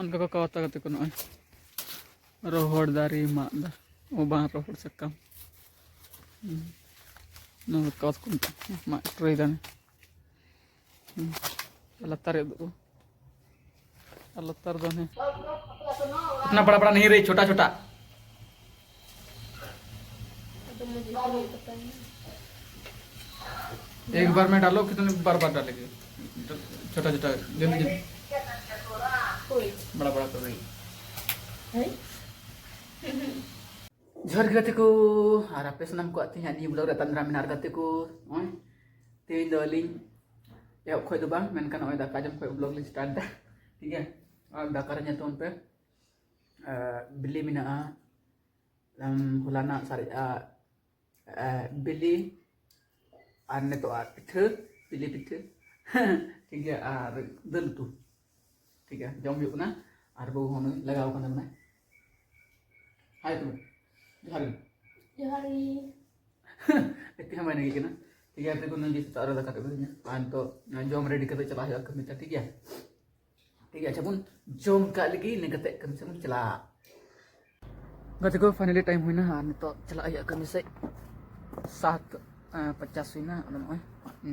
उनका को कवता कते को नय रोहड़ दारी माग दा ओ बां रोहड़ सकम no kawat ko mak trei dan लत्तर लत्तर दो है इतना बड़ा बड़ा नहीं रही छोटा छोटा एक बार में डालो कितने बार बार डालेंगे छोटा छोटा जल्दी बड़ा बड़ा कर रही झर गते को और आपे सनम को आते हैं ब्लॉग रे तंद्रा मिनार गते को तेज दलिंग या खोय दो बांग मेनकान ओय दाका जम खोय ब्लॉग लिंग स्टार्ट दा ठीक है और दाका रे nyatun पे बिली मिना हुलाना सारे बिली और ने तो पिठे बिली पिठे ठीक है और दल तू ठीक है जम हुई ना और बहु हम लगाव कन ना हाय तुम जोहारी जोहारी इतने हम नहीं किना ठीक है तो नंदी तारा दा काटे बनिया पान तो जम रेडी करते चला है कमिता ठीक है अच्छा बुन जम का लगी ने कते कम से चला गते को फाइनली टाइम हुई ना और तो चला है कमी से 7:50 हुई ना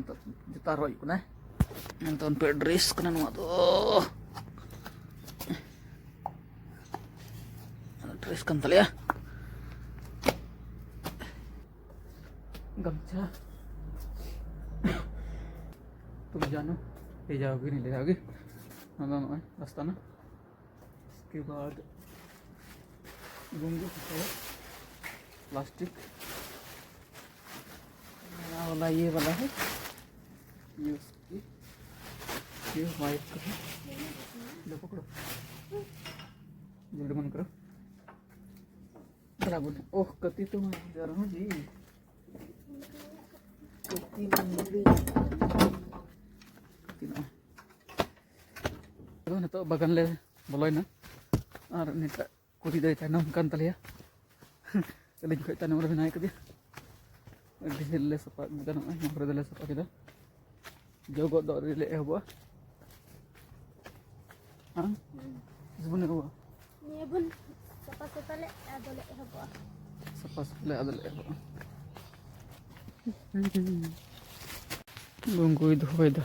तो जुता रोई को ना तो पे ड्रेस कना नुआ तो ड्रेस kan tali ya गमछा तुम जानो ले जाओगे नहीं ले जाओगे रास्ता ना इसके बाद घूमगे प्लास्टिक वाला ये वाला है ये उसकी ये वाइट का है लो पकड़ो जल्दी बंद करो ड्रैगन ओह कति तो मैं जा रहा हूँ जी कति मंदिर कति ना तो बगन ले बोलोय ना और निता कुड़ी दे तानम कान तलिया कलिंग खय तानम रे बनाय कदिया दिले सपा गनो नम्बर दिले सपा किदा जोगो दो रे ले हबो हां जुबने हबो ने बन सपा सपले आदले हबो सपा सपले आदले हबो बुंगुई धोय दा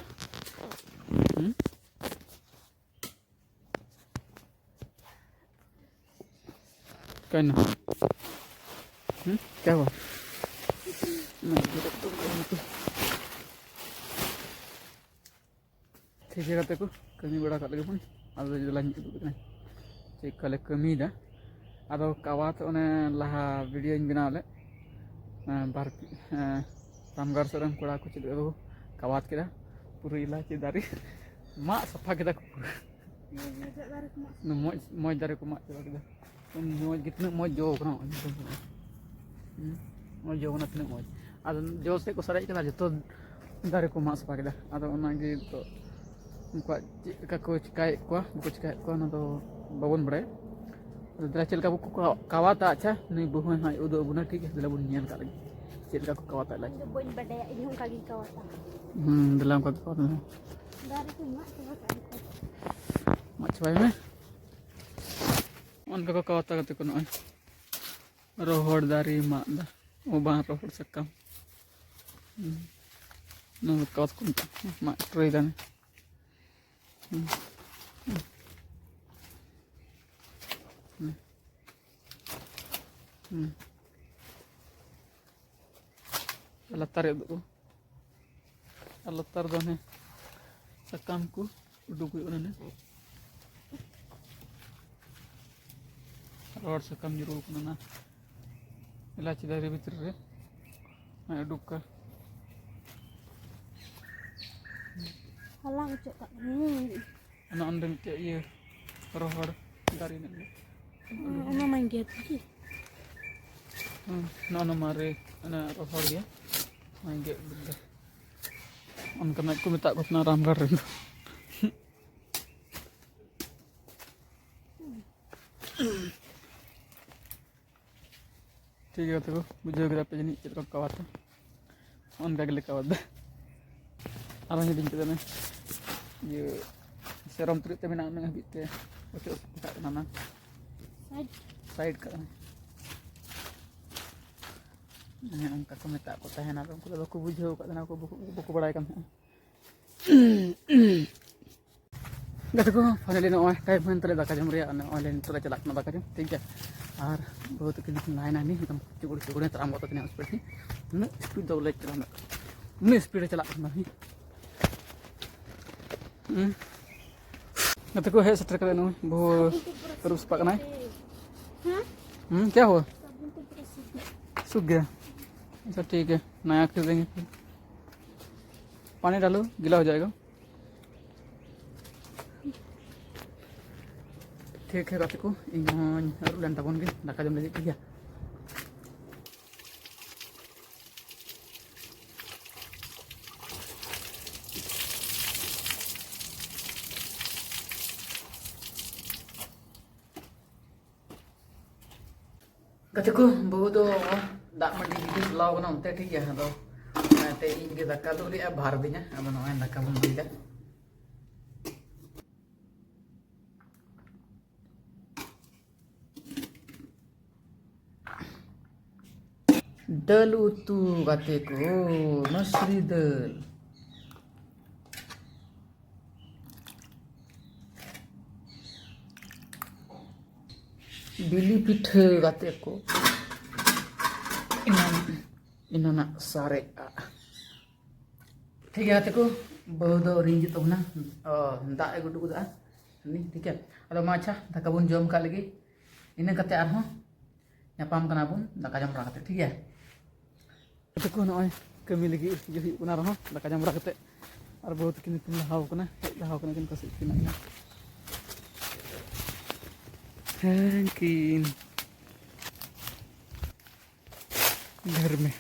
कहना क्या हुआ ठीक है को कमी बड़ा कर लगे आदो लाइन चेक कले कमी दा आदो कावात ओने लहा वीडियो बनाव ले बार रामगढ़ सरम कोड़ा को चेक दो कावात केदा पूरा इलाची दारी मा सफा केदा मौज मौज दारे को मा चला केदा मौज कितना मौज जो कना मौज जो कना तिना मौज आदो जो से को सराई केदा जतो दारे को मा सफा केदा आदो ओना गे तो उनका चेका को चिकाय को चिकाय को ना तो बाबन बड़े दरा चलका को कावाता अच्छा नहीं बहु हाय उदो बुना ठीक है दला बुन नियन का लगी चलका को कावाता लगी बोन बड़े इन हम का गी कावाता दला को कावाता दारे को मा सफा का मच भाई में उनका को कावाता कते को नय रोहड़ दारी माग दा ओ बां रोहड़ सकम no kawas ko mak trei dan लत्तर दो है सकम को उडुक उन्होंने रोड सकम जरूर ना इलाची दारी भीतर रे उडुक का halang cek anak andeng cek iya rohor dari ini ana main get sih ana mare ana rohor ya main get benda on kena aku minta kau kena ramgar itu ठीक है तो बुझे गया पे जनी चित्र कवात on का गले कवात arahnya di kita nih, ये serem terus tapi nak habis Ucuk kat mana? Side kat mana? Ini angka ko meta ko tahan ako ko bako bujhaw kat na ko bako baray kan. Gata ko finally no time man tale daka jam ria ana online tole chalak na daka jam ठीक है और बहुत के line आनी एकदम चुगड़ चुगड़ तराम होता तने speed ही न स्पीड दो ले चला न स्पीड चला ना ही गता को है सटर करे नो बहुत रुस पकना है क्या हुआ सूख गया अच्छा ठीक है नया कर देंगे फिर पानी डालो गीला हो जाएगा ठीक है गाते को इन लैन तबन के दाका जम लगे ठीक है गाते को बहुत दाग मंडी गिदिस लाव बना उनते ठीक है तो ते इन के दाका तो लिया भार दिnya अब नोय दाका बन दिया dal utuh kataku nasi dal bili pitha kataku ina nak sare ठीक है kataku बहुत रिंज तो ना दा ए गुडु गुदा ni ठीक है ado ma acha daka bun jom ka lagi ina kate arho nyapam kana bun daka jam ra kate ठीक है Kataku noy kami lagi jo hu kuna rho daka jam ra kate ar बहुत kin kin lahau kana kin kasih kina kin घर में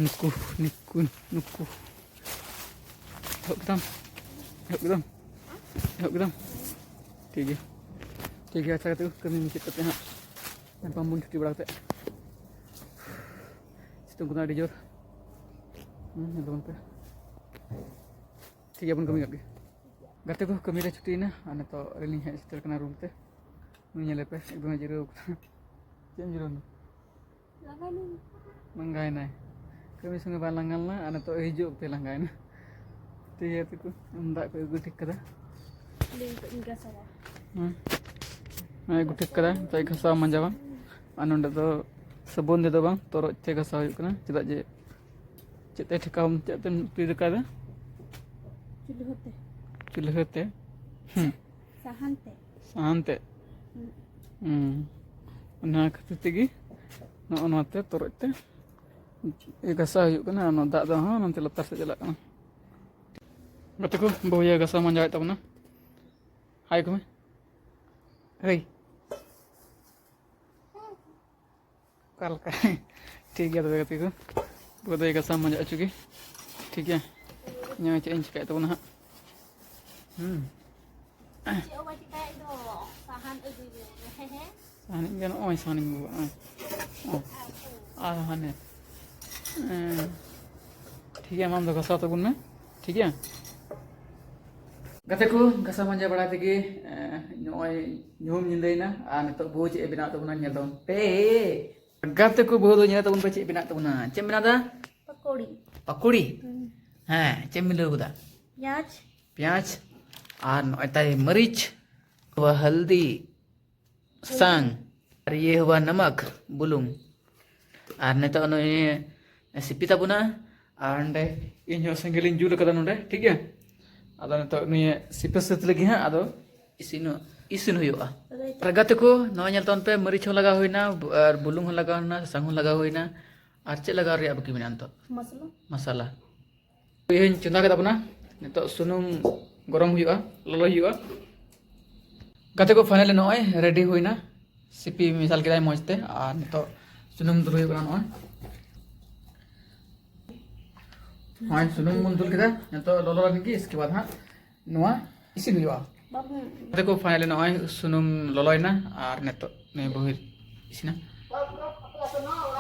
नुकु निकु नुकु एकदम एकदम एकदम ठीक है अच्छा कहते कमी मुझे करते हैं पंबुन छुट्टी बढ़ाते सितुंग को जोर पे ठीक है अपन कमी करके गाते को कमी रे छुट्टी ना आने तो रेलिंग है स्टेल करना रूम ते नीले पे एकदम zero change zero langai na kami sungai balangan lah anak tu hijau pe langai na tiya tu ko ndak ko gu tik kada ling ko inga saya gu tik kada tai khasa manjawa anonda to sabun de do bang toro che khasa huyuk kana chedak je chete thikam chete pi kada chulhote sahante ona khatir tegi no note torote gasa huyuk kana no dak do ha nanti letar se jalak kana gate ko boya gasa manjawai tabna hai ko hei kal ka ठीक है तो गते को boya gasa manjawai चुकी ठीक है nya che inch kai tabna sahan ini kan oi sahan ini हाँ ठीक है माम तो घसा तो गुन ठीक है गते को घसा मंजा बड़ा तेगे नय ᱧᱩᱢ ᱧᱤᱫᱟᱹᱭᱱᱟ ᱟᱨ ᱱᱤᱛᱚᱜ ᱵᱚ ᱪᱮᱫ ᱵᱮᱱᱟᱣ ᱛᱟᱵᱚᱱᱟ ᱧᱮᱞ ᱫᱚ ᱯᱮ ᱜᱟᱛᱮ ᱠᱚ ᱵᱚ ᱫᱚ ᱧᱮᱞ ᱛᱟᱵᱚᱱ ᱯᱮ ᱪᱮᱫ ᱵᱮᱱᱟᱣ ᱛᱟᱵᱚᱱᱟ ᱪᱮᱫ ᱵᱮᱱᱟᱣ ᱫᱟ पकौड़ी हाँ चेक मिलो गुदा प्याज और नोटाई मरीच हुआ हल्दी सांग और ये हुआ नमक बुलुंग और नेता सिपी तबना और इन सेंगेलिन जुल कदा नोडे ठीक है अदो नेता सिपे सत लगी हाँ अदो इसिन हुआ प्रगति को नवा नेलतन पे मरीच लगा हुईना और बुलुंग लगा हुईना सांग लगा हुईना और चे लगा रे बाकी मेना तो मसाला ये चंदा के तबना नेता सुनुम गरम हुआ ललो हुआ गते को फाइनल नय रेडी हुईना सिपी मिसाल के मजते और नेता सुनुम दुल हुआ नय हाँ सुनुम बन दुल के नेता ललो लगी इसके बाद हाँ नवा इसिन हुआ देखो फाइनल नय सुनुम ललोयना और नेता ने बहिर इसिना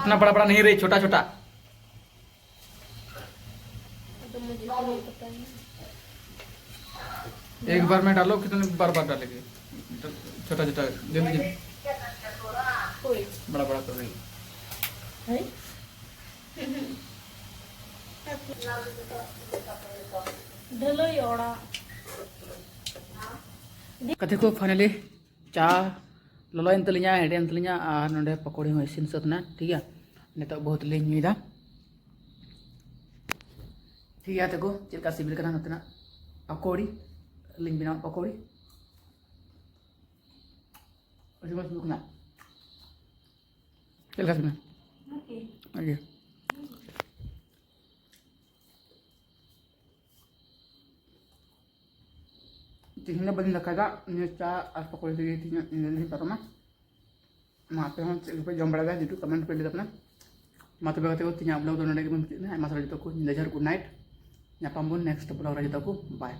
इतना बड़ा बड़ा नहीं रही छोटा छोटा एक बार में डालो कितने बार बार डालेंगे छोटा छोटा गेम Ui, बड़ा बड़ा कर रही thấy. Dulu ya orang. कथे को फाइनली चा ललोइन तलिया हेडेन तलिया और नोडे पकौड़ी हो इसिन सतना ठीक है नितो बहुत लिंग नुदा ठीक है तको चिलका सिबिल करना नतना पकौड़ी लिंग बिना पकौड़ी और मत बुकना चिलका सिबिल Oke. ओके तीन बन रखा ने चा और पकौड़ी दी थी नहीं पता मैं वहाँ पे हम पे जम बड़ा जितु कमेंट पे अपना मात्र बेगते को तीन आप लोग दोनों ने मसाला जितो को निजर गुड नाइट या पाम्बुन नेक्स्ट ब्लॉग रहा जितो को बाय